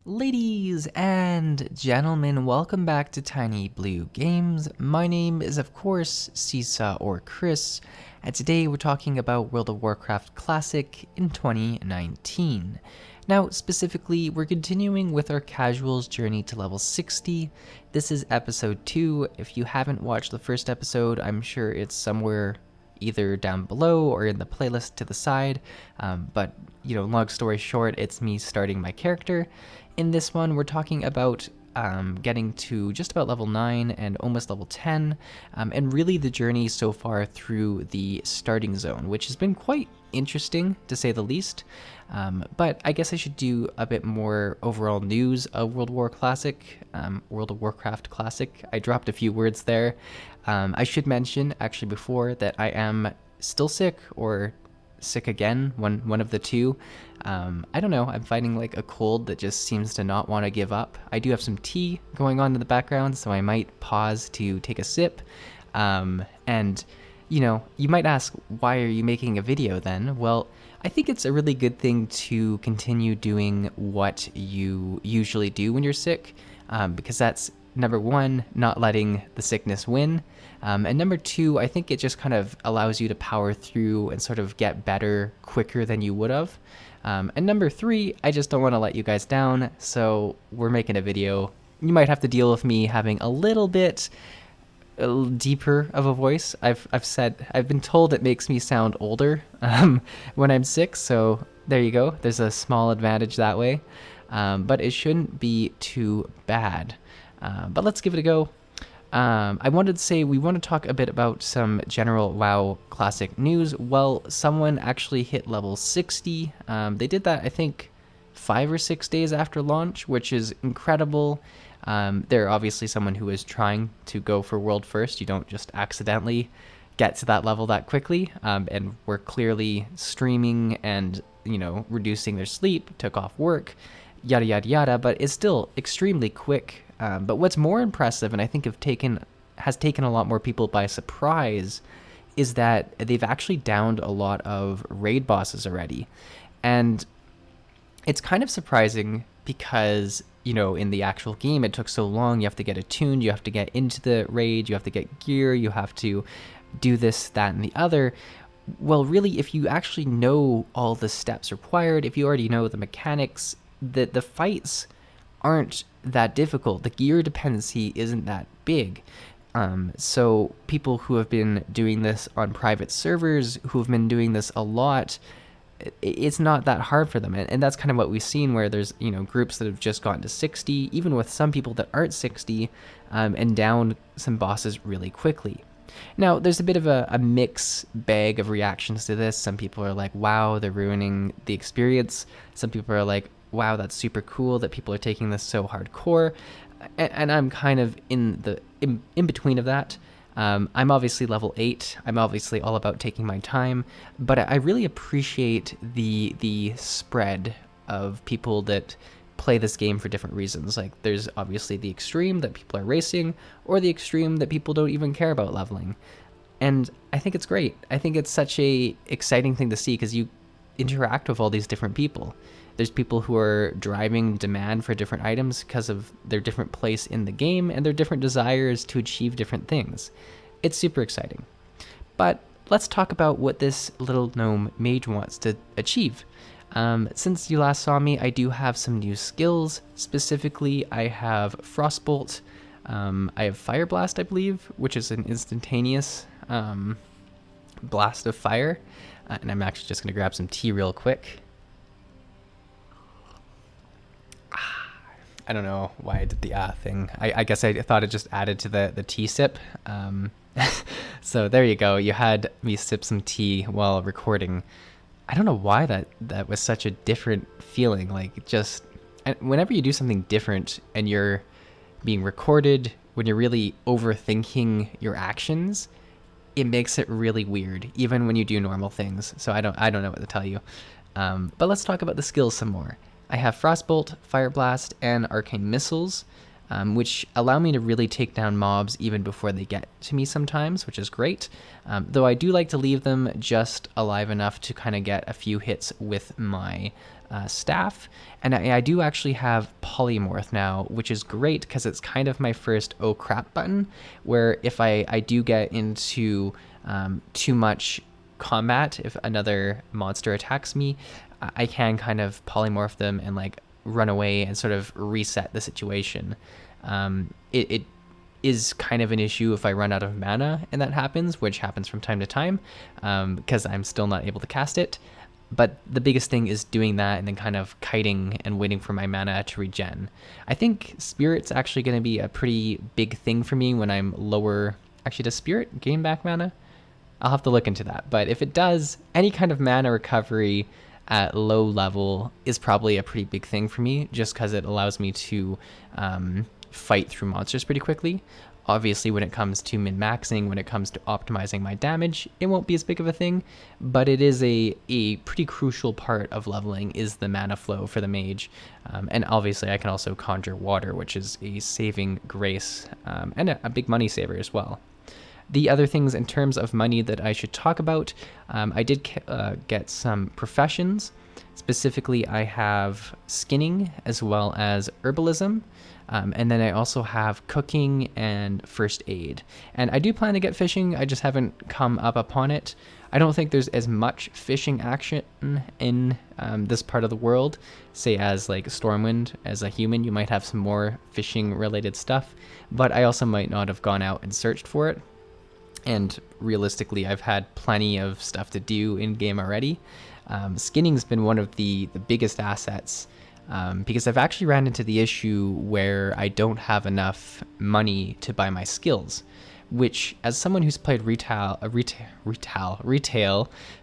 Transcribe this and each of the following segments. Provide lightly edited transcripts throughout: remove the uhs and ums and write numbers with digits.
Ladies and gentlemen, welcome back to Tiny Blue Games. My name is, of course, Csaw or Chris, and today we're talking about World of Warcraft Classic in 2019. Now, specifically, we're continuing with our casuals journey to level 60. This is episode 2. If you haven't watched the first episode, I'm sure it's somewhere either down below or in the playlist to the side. But, long story short, it's me starting my character. In this one, we're talking about getting to just about level 9 and almost level 10, and really the journey so far through the starting zone, which has been quite interesting, to say the least. But I guess I should do a bit more overall news of World of Warcraft Classic. I dropped a few words there. I should mention, actually, before that I am still sick, or sick again, one of the two. I don't know, I'm fighting like a cold that just seems to not want to give up. I do have some tea going on in the background, so I might pause to take a sip. And you might ask, why are you making a video then? Well, I think it's a really good thing to continue doing what you usually do when you're sick, because that's number one, not letting the sickness win. And number two, I think it just kind of allows you to power through and sort of get better quicker than you would have. And number three, I just don't want to let you guys down, so we're making a video. You might have to deal with me having a little bit deeper of a voice. I've been told it makes me sound older when I'm sick, so there you go. There's a small advantage that way, but it shouldn't be too bad. But let's give it a go. I wanted to say we want to talk a bit about some general WoW Classic news. Well, someone actually hit level 60. They did that, I think, 5 or 6 days after launch, which is incredible. They're obviously someone who is trying to go for world first. You don't just accidentally get to that level that quickly. And we're clearly streaming and, reducing their sleep, took off work, yada, yada, yada, but it's still extremely quick. But what's more impressive, and I think has taken a lot more people by surprise, is that they've actually downed a lot of raid bosses already. And it's kind of surprising because, in the actual game, it took so long. You have to get attuned, you have to get into the raid, you have to get gear, you have to do this, that, and the other. Well, really, if you actually know all the steps required, if you already know the mechanics, the fights aren't that difficult. The gear dependency isn't that big. So people who have been doing this on private servers, who have been doing this a lot, it's not that hard for them. And that's kind of what we've seen, where there's, groups that have just gotten to 60, even with some people that aren't 60, and down some bosses really quickly. Now, there's a bit of a mix bag of reactions to this. Some people are like, wow, they're ruining the experience. Some people are like, wow, that's super cool that people are taking this so hardcore. And I'm kind of in between of that. I'm obviously level 8. I'm obviously all about taking my time, but I really appreciate the spread of people that play this game for different reasons. Like, there's obviously the extreme that people are racing, or the extreme that people don't even care about leveling. And I think it's great. I think it's such a exciting thing to see, because you interact with all these different people. There's people who are driving demand for different items because of their different place in the game and their different desires to achieve different things. It's super exciting. But let's talk about what this little gnome mage wants to achieve. Since you last saw me, I do have some new skills. Specifically, I have Frostbolt. I have Fire Blast, I believe, which is an instantaneous blast of fire. And I'm actually just going to grab some tea real quick. I don't know why I did the thing. I guess I thought it just added to the tea sip. So there you go. You had me sip some tea while recording. I don't know why that was such a different feeling. Like, just whenever you do something different and you're being recorded, when you're really overthinking your actions, it makes it really weird, even when you do normal things. So I don't know what to tell you. But let's talk about the skills some more. I have Frostbolt, Fire Blast, and Arcane Missiles. which allow me to really take down mobs even before they get to me sometimes, which is great. Though I do like to leave them just alive enough to kind of get a few hits with my staff. And I do actually have polymorph now, which is great because it's kind of my first oh crap button, where if I do get into too much combat, if another monster attacks me, I can kind of polymorph them and like run away and sort of reset the situation. It is kind of an issue if I run out of mana and that happens, which happens from time to time, because I'm still not able to cast it. But the biggest thing is doing that and then kind of kiting and waiting for my mana to regen. I think Spirit's actually going to be a pretty big thing for me when I'm lower. Actually, does Spirit gain back mana? I'll have to look into that. But if it does, any kind of mana recovery at low level is probably a pretty big thing for me, just because it allows me to fight through monsters pretty quickly. Obviously, when it comes to min-maxing, when it comes to optimizing my damage, it won't be as big of a thing, but it is a pretty crucial part of leveling is the mana flow for the mage. And obviously, I can also conjure water, which is a saving grace and a big money saver as well. The other things in terms of money that I should talk about, I did get some professions. Specifically, I have skinning as well as herbalism. And then I also have cooking and first aid. And I do plan to get fishing, I just haven't come up upon it. I don't think there's as much fishing action in this part of the world, say as like Stormwind. As a human, you might have some more fishing related stuff, but I also might not have gone out and searched for it. And realistically, I've had plenty of stuff to do in game already. Skinning's been one of the biggest assets, because I've actually ran into the issue where I don't have enough money to buy my skills, which, as someone who's played retail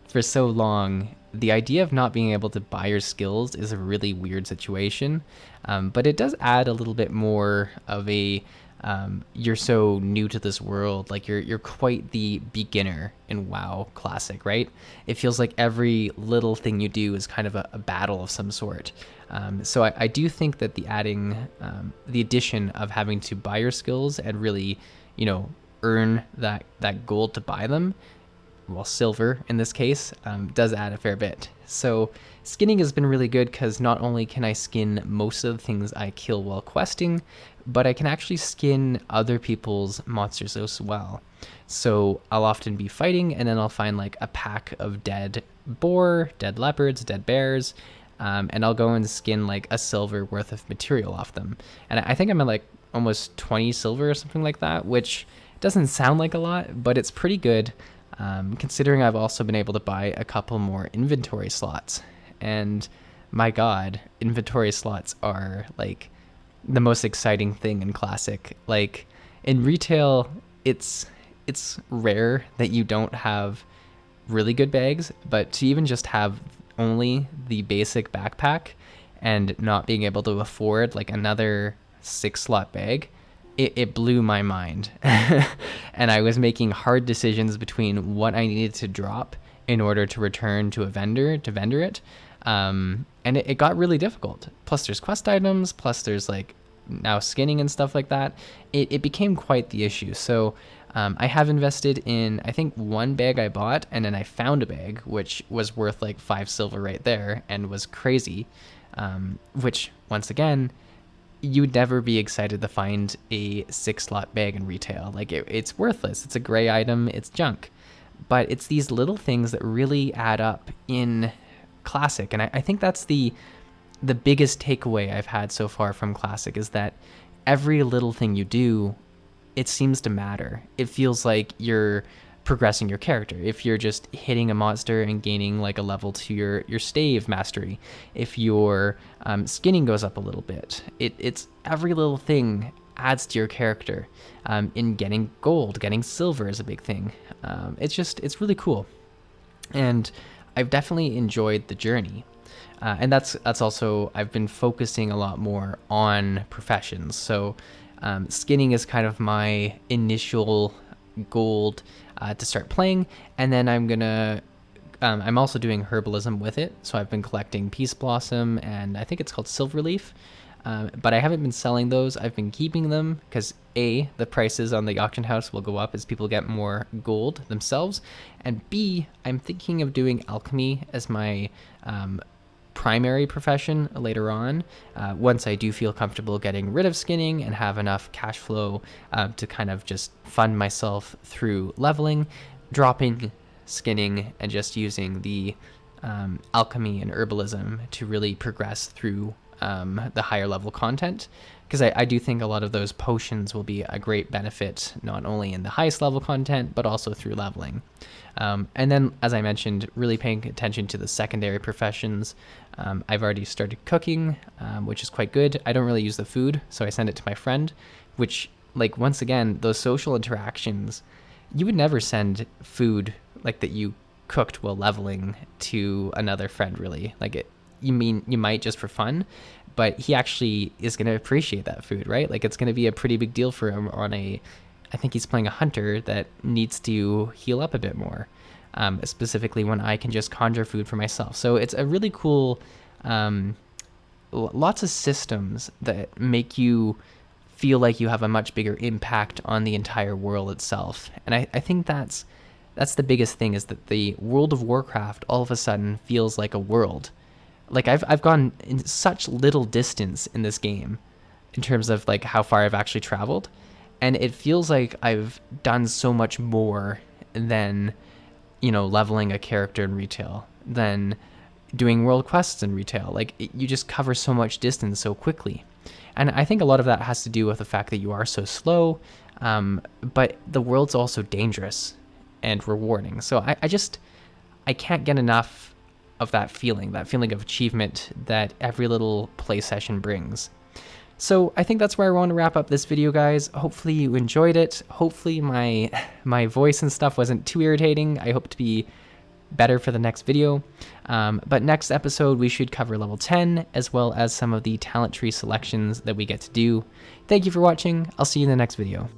for so long, the idea of not being able to buy your skills is a really weird situation. But it does add a little bit more of a you're so new to this world, like you're quite the beginner in WoW Classic, right? It feels like every little thing you do is kind of a battle of some sort. So I do think that the addition of having to buy your skills and really, earn that gold to buy them, well, silver in this case, does add a fair bit. So skinning has been really good because not only can I skin most of the things I kill while questing, but I can actually skin other people's monsters as well. So I'll often be fighting and then I'll find like a pack of dead boar, dead leopards, dead bears, and I'll go and skin like a silver worth of material off them. And I think I'm at like almost 20 silver or something like that, which doesn't sound like a lot, but it's pretty good. Considering I've also been able to buy a couple more inventory slots. And my god, inventory slots are like the most exciting thing in Classic. Like in retail, it's rare that you don't have really good bags, but to even just have only the basic backpack and not being able to afford like another 6-slot bag, it blew my mind. And I was making hard decisions between what I needed to drop in order to return to a vendor to vendor it. And it got really difficult. Plus there's quest items, plus there's like now skinning and stuff like that. It became quite the issue. So I have invested in, I think, one bag I bought, and then I found a bag which was worth like 5 silver right there and was crazy. Which, once again, you'd never be excited to find a 6-slot bag in retail. Like it's worthless. It's a gray item. It's junk. But it's these little things that really add up in Classic. And I think that's the biggest takeaway I've had so far from Classic is that every little thing you do, it seems to matter. It feels like you're progressing your character. If you're just hitting a monster and gaining like a level to your stave mastery, if your skinning goes up a little bit, it's every little thing adds to your character. In getting gold, getting silver is a big thing. It's really cool, and I've definitely enjoyed the journey. And that's also, I've been focusing a lot more on professions. So skinning is kind of my initial goal to start playing, and then I'm also doing herbalism with it. So I've been collecting Peace Blossom, and I think it's called Silverleaf. but I haven't been selling those. I've been keeping them because A, the prices on the auction house will go up as people get more gold themselves, and B, I'm thinking of doing alchemy as my primary profession later on, once I do feel comfortable getting rid of skinning and have enough cash flow to kind of just fund myself through leveling, dropping skinning, and just using the alchemy and herbalism to really progress through the higher level content, because I do think a lot of those potions will be a great benefit not only in the highest level content but also through leveling. And then, as I mentioned, really paying attention to the secondary professions. I've already started cooking, which is quite good. I don't really use the food, so I send it to my friend, which, like, once again, those social interactions, you would never send food like that you cooked while leveling to another friend, really. Like, you might just for fun, but he actually is going to appreciate that food, right? Like, it's going to be a pretty big deal for him I think he's playing a hunter that needs to heal up a bit more, specifically when I can just conjure food for myself. So it's a really cool, lots of systems that make you feel like you have a much bigger impact on the entire world itself. And I think that's the biggest thing, is that the World of Warcraft all of a sudden feels like a world. Like, I've gone in such little distance in this game in terms of like how far I've actually traveled, and it feels like I've done so much more than, leveling a character in retail, than doing world quests in retail. Like, you just cover so much distance so quickly. And I think a lot of that has to do with the fact that you are so slow, but the world's also dangerous and rewarding. So I can't get enough of that feeling of achievement that every little play session brings. So I think that's where I want to wrap up this video, guys. Hopefully you enjoyed it. Hopefully my voice and stuff wasn't too irritating. I hope to be better for the next video. But next episode, we should cover level 10, as well as some of the talent tree selections that we get to do. Thank you for watching. I'll see you in the next video.